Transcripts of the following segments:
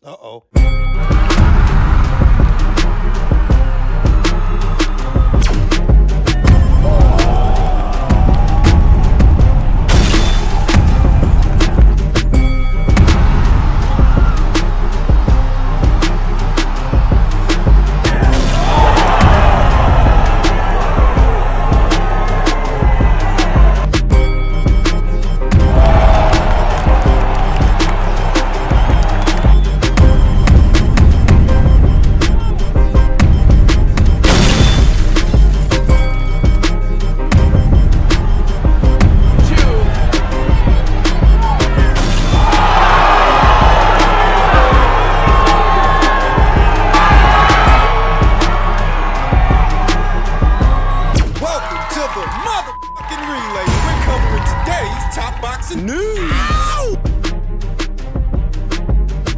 Uh-oh.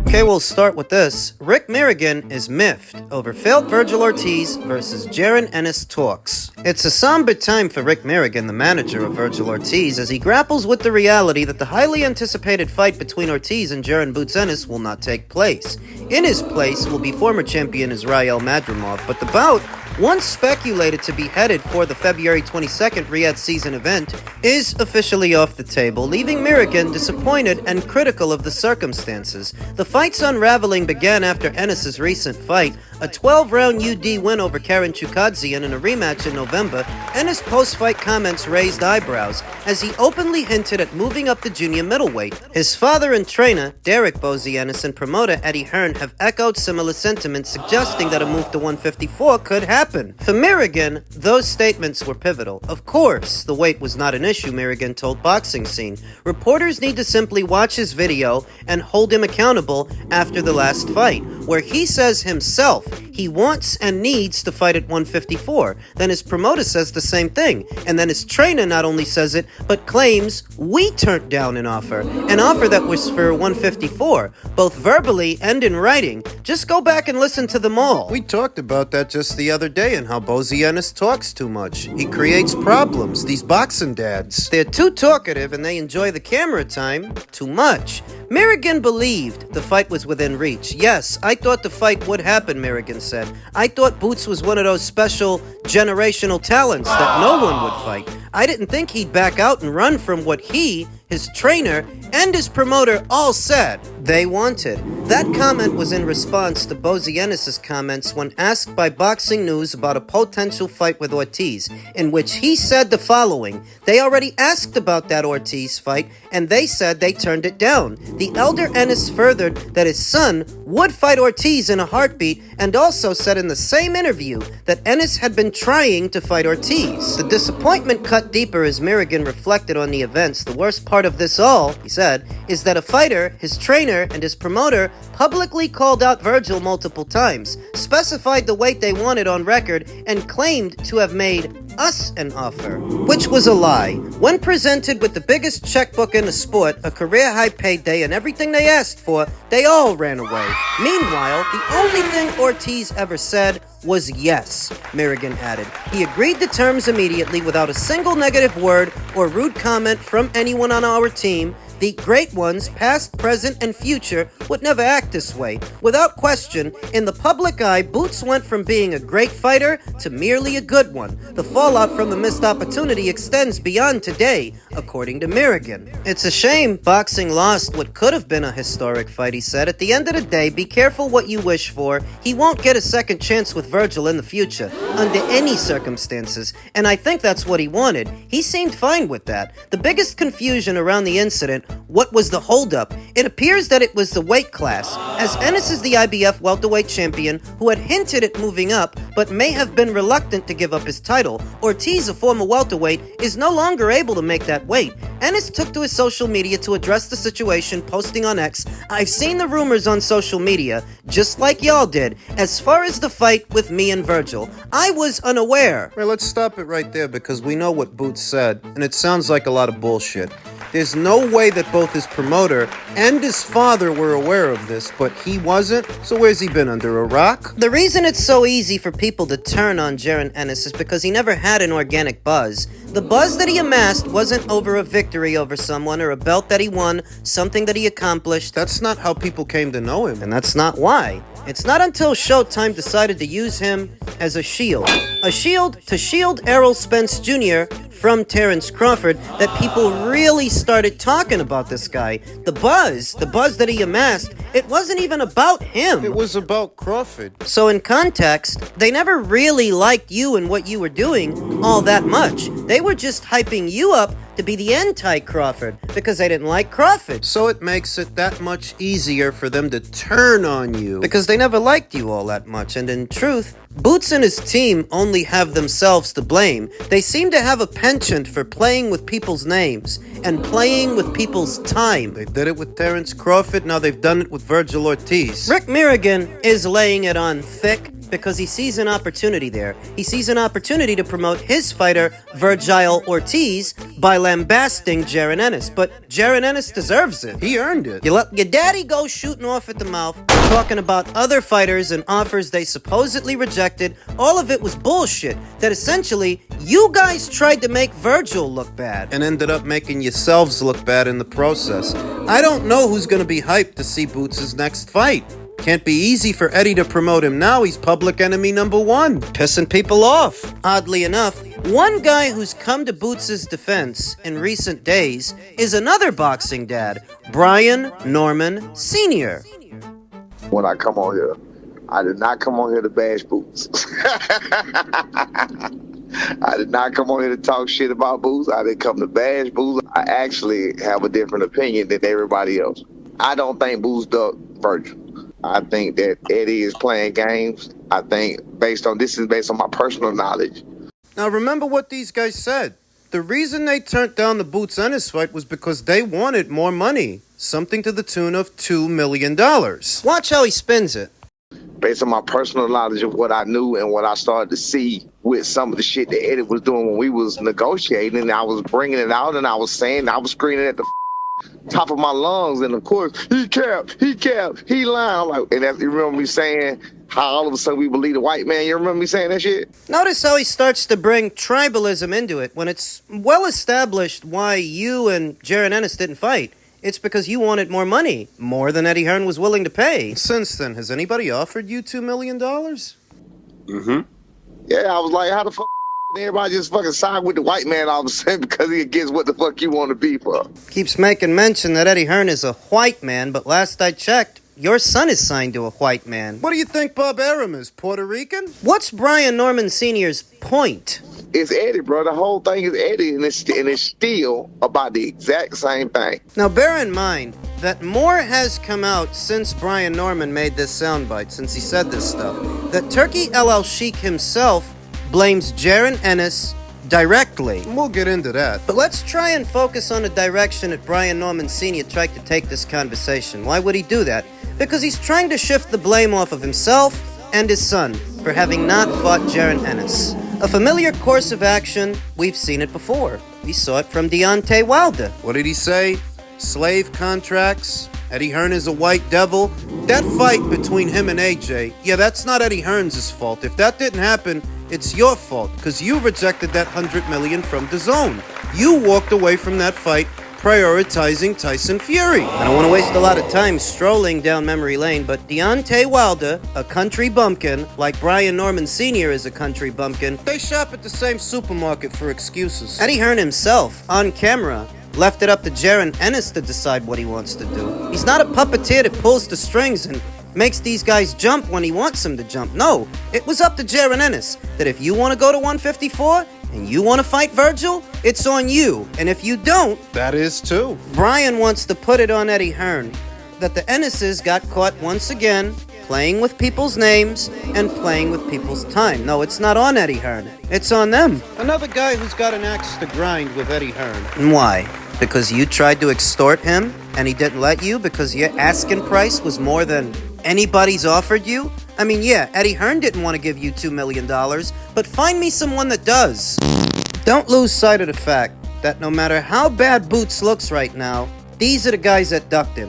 Okay, we'll start with this. Rick Mirigian is miffed over failed Virgil Ortiz versus Jaron Ennis talks. It's a somber time for Rick Mirigian, the manager of Virgil Ortiz, as he grapples with the reality that the highly anticipated fight between Ortiz and Jaron Boots Ennis will not take place. In his place will be former champion Israel Madrimov, but the bout, once speculated to be headed for the February 22nd Riyadh season event, is officially off the table, leaving Mirigian disappointed and critical of the circumstances. The fight's unraveling began after Ennis' recent fight, a 12-round UD win over Karen Chukadzian in a rematch in November. Ennis' post-fight comments raised eyebrows as he openly hinted at moving up the junior middleweight. His father and trainer, Derek Boots Ennis, and promoter Eddie Hearn have echoed similar sentiments, suggesting that a move to 154 could happen. For Mirigian, those statements were pivotal. Of course, the weight was not an issue, Mirigian told Boxing Scene. Reporters need to simply watch his video and hold him accountable after the last fight, where he says himself he wants and needs to fight at 154. Then his promoter says the same thing, and then his trainer not only says it, but claims we turned down an offer that was for 154, both verbally and in writing. Just go back and listen to them all. We talked about that just the other day and how Boots Ennis talks too much. He creates problems, these boxing dads. They're too talkative and they enjoy the camera time too much. Mirigian believed the fight was within reach. Yes, I thought the fight would happen, Mirigian said. I thought Boots was one of those special generational talents that no one would fight. I didn't think he'd back out and run from what he, his trainer, and his promoter all said they wanted. That comment was in response to Boots Ennis' comments when asked by Boxing News about a potential fight with Ortiz, in which he said the following: they already asked about that Ortiz fight, and they said they turned it down. The elder Ennis furthered that his son would fight Ortiz in a heartbeat, and also said in the same interview that Ennis had been trying to fight Ortiz. The disappointment cut deeper as Mirigian reflected on the events. The worst part of this all, he said, is that a fighter, his trainer, and his promoter publicly called out Virgil multiple times, specified the weight they wanted on record, and claimed to have made us an offer, which was a lie. When presented with the biggest checkbook in the sport, a career-high payday, and everything they asked for, they all ran away. Meanwhile, the only thing Ortiz ever said was yes, Mirigian added. He agreed to terms immediately without a single negative word or rude comment from anyone on our team. The great ones, past, present, and future, would never act this way. Without question, in the public eye, Boots went from being a great fighter to merely a good one. The fallout from the missed opportunity extends beyond today, according to Mirigian. It's a shame boxing lost what could have been a historic fight, he said. At the end of the day, be careful what you wish for. He won't get a second chance with Virgil in the future, under any circumstances, and I think that's what he wanted. He seemed fine with that. The biggest confusion around the incident: what was the holdup? It appears that it was the weight class, as Ennis is the IBF welterweight champion who had hinted at moving up, but may have been reluctant to give up his title. Ortiz, a former welterweight, is no longer able to make that weight. Ennis took to his social media to address the situation, posting on X, "I've seen the rumors on social media, just like y'all did. As far as the fight with me and Virgil, I was unaware." Well, let's stop it right there because we know what Boots said, and it sounds like a lot of bullshit. There's no way that both his promoter and his father were aware of this, but he wasn't. So where's he been, under a rock? The reason it's so easy for people to turn on Jaron Ennis is because he never had an organic buzz. The buzz that he amassed wasn't over a victory over someone or a belt that he won, something that he accomplished. That's not how people came to know him. And that's not why. It's not until Showtime decided to use him as a shield. A shield to shield Errol Spence Jr. from Terrence Crawford that people really started talking about this guy. The buzz that he amassed, it wasn't even about him. It was about Crawford. So in context, they never really liked you and what you were doing all that much. They were just hyping you up to be the anti-Crawford because they didn't like Crawford. So it makes it that much easier for them to turn on you because they never liked you all that much. And in truth, Boots and his team only have themselves to blame. They seem to have a penchant for playing with people's names and playing with people's time. They did it with Terrence Crawford, now they've done it with Virgil Ortiz. Rick Mirigian is laying it on thick because he sees an opportunity there. He sees an opportunity to promote his fighter, Virgil Ortiz, by lambasting Jaron Ennis. But Jaron Ennis deserves it. He earned it. You let your daddy go shooting off at the mouth, talking about other fighters and offers they supposedly rejected. All of it was bullshit. That essentially, you guys tried to make Virgil look bad and ended up making yourselves look bad in the process. I don't know who's gonna be hyped to see Boots' next fight. Can't be easy for Eddie to promote him now. He's public enemy number one, pissing people off. Oddly enough, one guy who's come to Boots' defense in recent days is another boxing dad, Brian Norman Sr. When I come on here, I did not come on here to bash Boots. I did not come on here to talk shit about Boots. I didn't come to bash Boots. I actually have a different opinion than everybody else. I don't think Boots ducked Virgil. I think that Eddie is playing games. I think based on my personal knowledge. Now remember what these guys said. The reason they turned down the Boots Ennis fight was because they wanted more money. Something to the tune of $2 million. Watch how he spins it. Based on my personal knowledge of what I knew and what I started to see with some of the shit that Eddie was doing when we was negotiating, and I was bringing it out and I was screaming at the top of my lungs, and of course, he capped, he lying. I'm like, and you remember me saying how all of a sudden we believe the white man? You remember me saying that shit? Notice how he starts to bring tribalism into it when it's well established why you and Jaron Ennis didn't fight. It's because you wanted more money, more than Eddie Hearn was willing to pay. Since then, has anybody offered you $2 million? Mm-hmm. Yeah, I was like, how the fuck everybody just fucking side with the white man all of a sudden because he gets what the fuck you want to be for? Keeps making mention that Eddie Hearn is a white man, but last I checked, your son is signed to a white man. What do you think Bob Arum is, Puerto Rican? What's Brian Norman Sr.'s point? It's Eddie, bro. The whole thing is Eddie, and it's still about the exact same thing. Now, bear in mind that more has come out since Brian Norman made this soundbite, since he said this stuff, that Turki El Sheikh himself blames Jaron Ennis directly. We'll get into that. But let's try and focus on the direction that Brian Norman Sr. tried to take this conversation. Why would he do that? Because he's trying to shift the blame off of himself and his son for having not fought Jaron Ennis. A familiar course of action, we've seen it before. We saw it from Deontay Wilder. What did he say? Slave contracts, Eddie Hearn is a white devil. That fight between him and AJ, yeah, that's not Eddie Hearn's fault. If that didn't happen, it's your fault, because you rejected that $100 million from DAZN. You walked away from that fight prioritizing Tyson Fury. I don't want to waste a lot of time strolling down memory lane, but Deontay Wilder, a country bumpkin, like Brian Norman Sr. is a country bumpkin, they shop at the same supermarket for excuses. Eddie Hearn himself, on camera, left it up to Jaron Ennis to decide what he wants to do. He's not a puppeteer that pulls the strings and makes these guys jump when he wants them to jump. No, it was up to Jaron Ennis that if you want to go to 154 and you want to fight Virgil, it's on you. And if you don't, that is too. Brian wants to put it on Eddie Hearn that the Ennises got caught once again playing with people's names and playing with people's time. No, it's not on Eddie Hearn. It's on them. Another guy who's got an axe to grind with Eddie Hearn. And why? Because you tried to extort him and he didn't let you because your asking price was more than anybody's offered you? I mean, yeah, Eddie Hearn didn't want to give you $2 million, but find me someone that does. Don't lose sight of the fact that no matter how bad Boots looks right now, these are the guys that ducked him.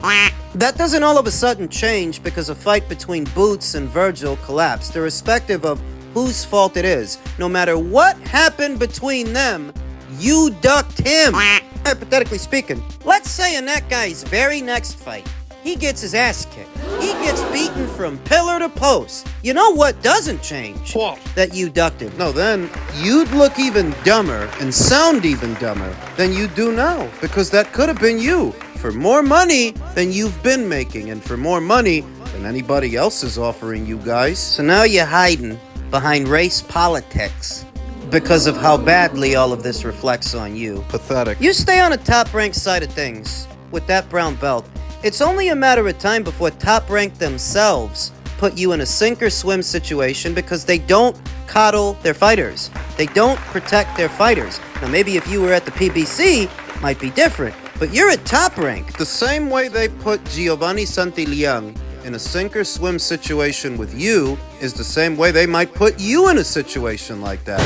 That doesn't all of a sudden change because a fight between Boots and Virgil collapsed, irrespective of whose fault it is. No matter what happened between them, you ducked him. Hypothetically speaking, let's say in that guy's very next fight, he gets his ass kicked. He gets beaten from pillar to post. You know what doesn't change? What? That you ducked him. No, then you'd look even dumber and sound even dumber than you do now, because that could have been you for more money than you've been making and for more money than anybody else is offering you guys. So now you're hiding behind race politics because of how badly all of this reflects on you. Pathetic. You stay on the top-ranked side of things with that brown belt. It's only a matter of time before top-ranked themselves put you in a sink-or-swim situation because they don't coddle their fighters. They don't protect their fighters. Now, maybe if you were at the PBC, it might be different, but you're at top rank. The same way they put Giovanni Santillán in a sink-or-swim situation with you is the same way they might put you in a situation like that.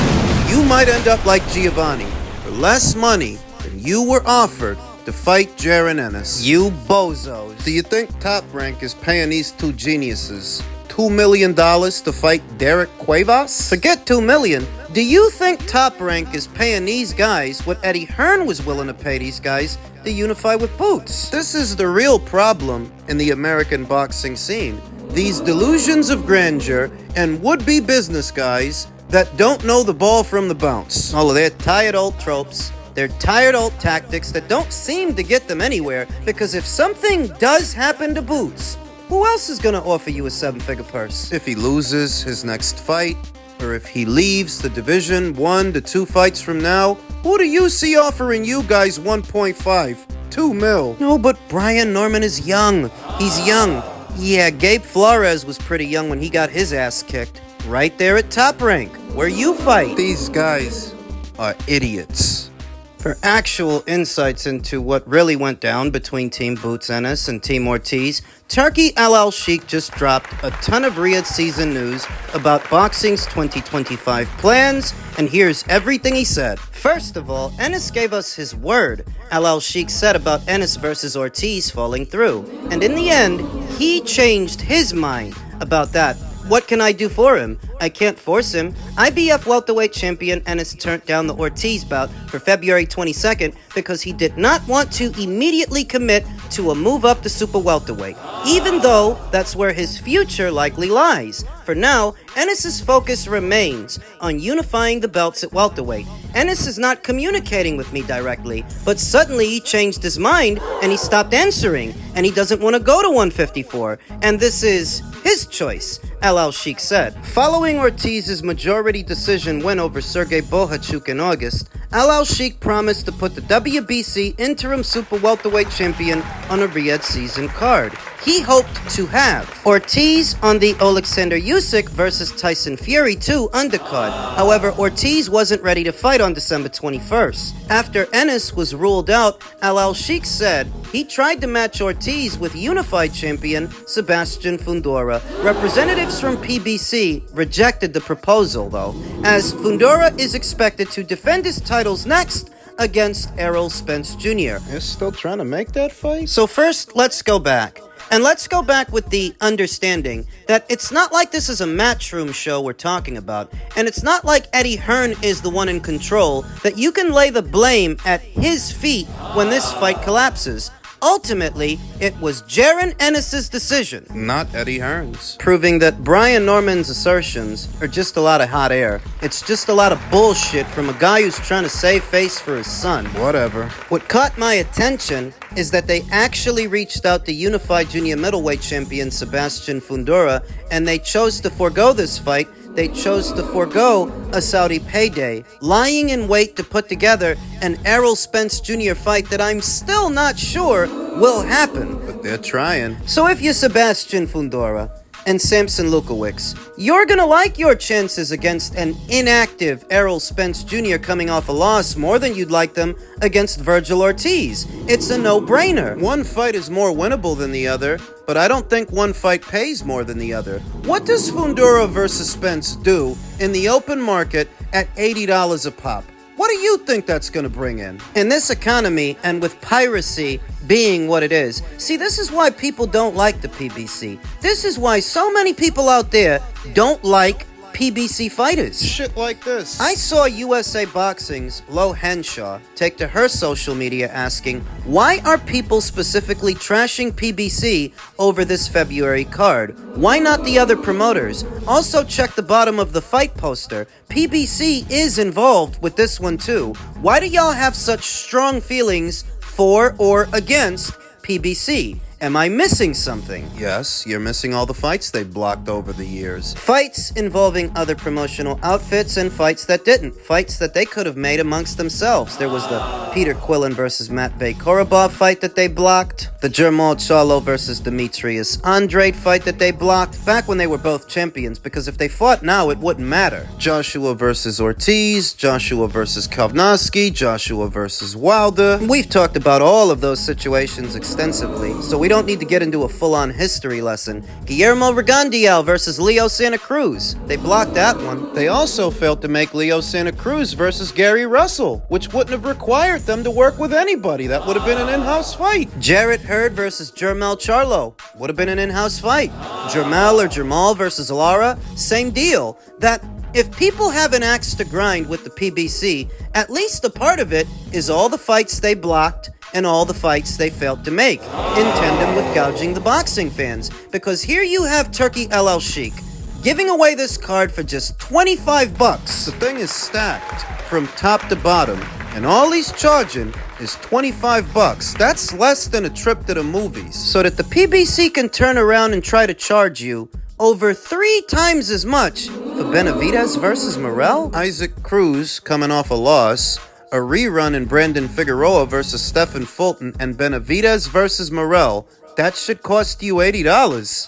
You might end up like Giovanni for less money than you were offered to fight Jaron Ennis. You bozos. Do you think Top Rank is paying these two geniuses $2 million to fight Derek Cuevas? Forget $2 million. Do you think Top Rank is paying these guys what Eddie Hearn was willing to pay these guys to unify with Boots? This is the real problem in the American boxing scene. These delusions of grandeur and would-be business guys that don't know the ball from the bounce. All of their tired old tropes. They're tired old tactics that don't seem to get them anywhere, because if something does happen to Boots, who else is gonna offer you a 7-figure purse? If he loses his next fight, or if he leaves the division 1 to 2 fights from now, who do you see offering you guys 1.5, 2 mil? No, but Brian Norman is young. He's young. Yeah, Gabe Flores was pretty young when he got his ass kicked. Right there at Top Rank, where you fight. These guys are idiots. For actual insights into what really went down between Team Boots Ennis and Team Ortiz, Turki Al-Sheikh just dropped a ton of Riyadh season news about boxing's 2025 plans, and here's everything he said. First of all, Ennis gave us his word. Al-Sheikh said about Ennis versus Ortiz falling through, and in the end, he changed his mind about that. What can I do for him? I can't force him. IBF welterweight champion Ennis turned down the Ortiz bout for February 22nd because he did not want to immediately commit to a move up to super welterweight, even though that's where his future likely lies. For now, Ennis's focus remains on unifying the belts at welterweight. Ennis is not communicating with me directly, but suddenly he changed his mind and he stopped answering, and he doesn't want to go to 154, and this is his choice, Al-Sheikh said. Following Ortiz's majority decision win over Sergey Bohachuk in August, Al-Sheikh promised to put the WBC interim super welterweight champion on a Riyadh season card. He hoped to have Ortiz on the Alexander Usyk versus Tyson Fury 2 undercard. However, Ortiz wasn't ready to fight on December 21st. After Ennis was ruled out, Al-Sheikh said he tried to match Ortiz with unified champion Sebastian Fundora. Representatives from PBC rejected the proposal, though, as Fundora is expected to defend his titles next against Errol Spence Jr. You're still trying to make that fight? So first, let's go back. And let's go back with the understanding that it's not like this is a matchroom show we're talking about, and it's not like Eddie Hearn is the one in control, that you can lay the blame at his feet when this fight collapses. Ultimately, it was Jaron Ennis' decision, Not Eddie Hearn's. proving that Brian Norman's assertions are just a lot of hot air. It's just a lot of bullshit from a guy who's trying to save face for his son. Whatever. What caught my attention is that they actually reached out to unified junior middleweight champion Sebastian Fundora, and they chose to forego this fight. They chose to forego a Saudi payday, lying in wait to put together an Errol Spence Jr. fight that I'm still not sure will happen. But they're trying. So if you're Sebastian Fundora and Samson Lukowicz, you're gonna like your chances against an inactive Errol Spence Jr. coming off a loss more than you'd like them against Virgil Ortiz. It's a no-brainer. One fight is more winnable than the other, but I don't think one fight pays more than the other. What does Fundora versus Spence do in the open market at $80 a pop? What do you think that's going to bring in? In this economy, and with piracy being what it is, see, this is why people don't like the PBC. This is why so many people out there don't like PBC fighters. Shit like this. I saw USA Boxing's Lo Henshaw take to her social media asking, why are people specifically trashing PBC over this February card? Why not the other promoters? Also check the bottom of the fight poster. PBC is involved with this one too. Why do y'all have such strong feelings for or against PBC? Am I missing something? Yes, you're missing all the fights they blocked over the years. Fights involving other promotional outfits and fights that didn't. Fights that they could have made amongst themselves. There was the Peter Quillen versus Matvey Korobov fight that they blocked. The Jermall Charlo versus Demetrius Andrade fight that they blocked back when they were both champions, because if they fought now, it wouldn't matter. Joshua versus Ortiz, Joshua versus Kovnowski, Joshua versus Wilder. We've talked about all of those situations extensively, so we don't need to get into a full-on history lesson. Guillermo Rigondeaux versus Leo Santa Cruz. They blocked that one. They also failed to make Leo Santa Cruz versus Gary Russell, which wouldn't have required them to work with anybody. That would have been an in-house fight. Jarrett Hurd versus Jermall Charlo. Would have been an in-house fight. Jermell or Jermal versus Lara. Same deal. That if people have an axe to grind with the PBC, at least a part of it is all the fights they blocked and all the fights they failed to make, in tandem with gouging the boxing fans. Because here you have Turki El Sheikh giving away this card for just $25. The thing is stacked from top to bottom, and all he's charging is $25. That's less than a trip to the movies. So that the PBC can turn around and try to charge you over 3 times as much for Benavidez versus Morrell? Isaac Cruz coming off a loss, a rerun in Brandon Figueroa versus Stephen Fulton, and Benavidez versus Morrell. That should cost you $80.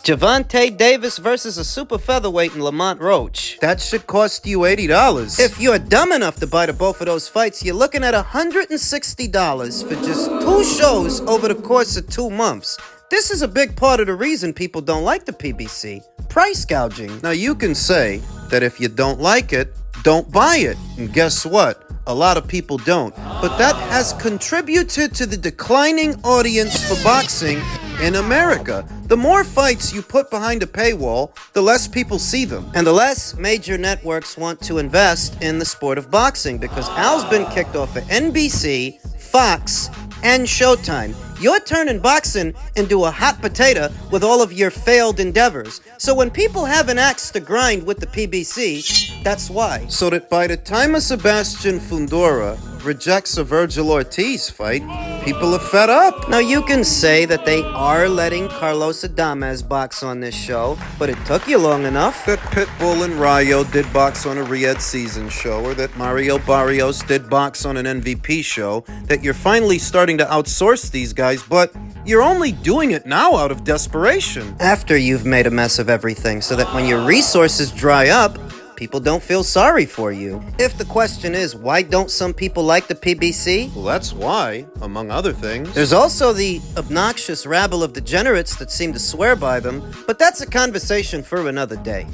Javante Davis versus a super featherweight in Lamont Roach. That should cost you $80. If you're dumb enough to buy both of those fights, you're looking at $160 for just 2 shows over the course of 2 months. This is a big part of the reason people don't like the PBC. Price gouging. Now you can say that if you don't like it, don't buy it. And guess what? A lot of people don't. But that has contributed to the declining audience for boxing in America. The more fights you put behind a paywall, the less people see them. And the less major networks want to invest in the sport of boxing, because Al's been kicked off of NBC, Fox, and Showtime. You're turning boxing into a hot potato with all of your failed endeavors. So when people have an axe to grind with the PBC, that's why. So that by the time a Sebastian Fundora rejects a Virgil Ortiz fight, people are fed up. Now you can say that they are letting Carlos Adames box on this show, but it took you long enough. That Pitbull and Rayo did box on a Riyadh season show, or that Mario Barrios did box on an MVP show, that you're finally starting to outsource these guys, but you're only doing it now out of desperation. After you've made a mess of everything, so that when your resources dry up, people don't feel sorry for you. If the question is, why don't some people like the PBC? Well, that's why, among other things. There's also the obnoxious rabble of degenerates that seem to swear by them, but that's a conversation for another day.